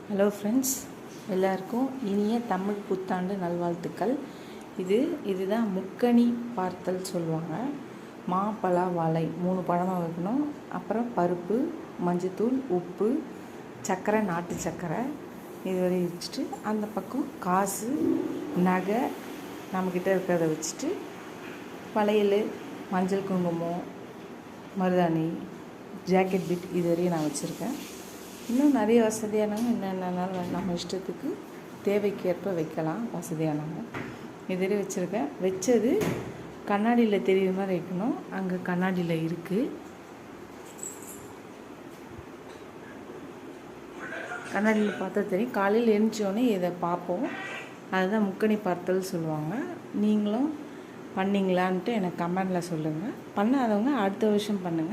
Hello friends, எல்லாருக்கும் இனிய தமிழ் புத்தாண்டு நல்வாழ்த்துக்கள். இதுதான் முக்கணி பார்த்தல் சொல்லுவாங்க. மா, பலா, வாழை 3 பழமாக வைக்கணும். அப்புறம் பருப்பு, மஞ்சத்தூள், உப்பு, சர்க்கரை, நாட்டு சர்க்கரை இது வரை வச்சுட்டு, அந்த பக்கம் காசு, நகை நம்மக்கிட்ட இருக்கிறத வச்சுட்டு, வளையல், மஞ்சள் குங்குமம், மருதாணி, ஜாக்கெட் பிட் இது வரையும் நான் வச்சுருக்கேன். இன்னும் நிறைய வசதியானவங்க என்னென்னாலும் நம்ம இஷ்டத்துக்கு தேவைக்கேற்ப வைக்கலாம். வசதியானவங்க இதுவரை வச்சுருக்கேன். வச்சது கண்ணாடியில் தெரியுற மாதிரி வைக்கணும். அங்கே கண்ணாடியில் இருக்குது. கண்ணாடியில் பார்த்தா தெரியும். காலையில் எழுந்தோடனே இதை பார்ப்போம். அதுதான் முக்கணி பார்த்தல் சொல்லுவாங்க. நீங்களும் பண்ணிங்களான்ட்டு எனக்கு கமெண்டில் சொல்லுங்கள். பண்ணாதவங்க அடுத்த வருஷம் பண்ணுங்கள்.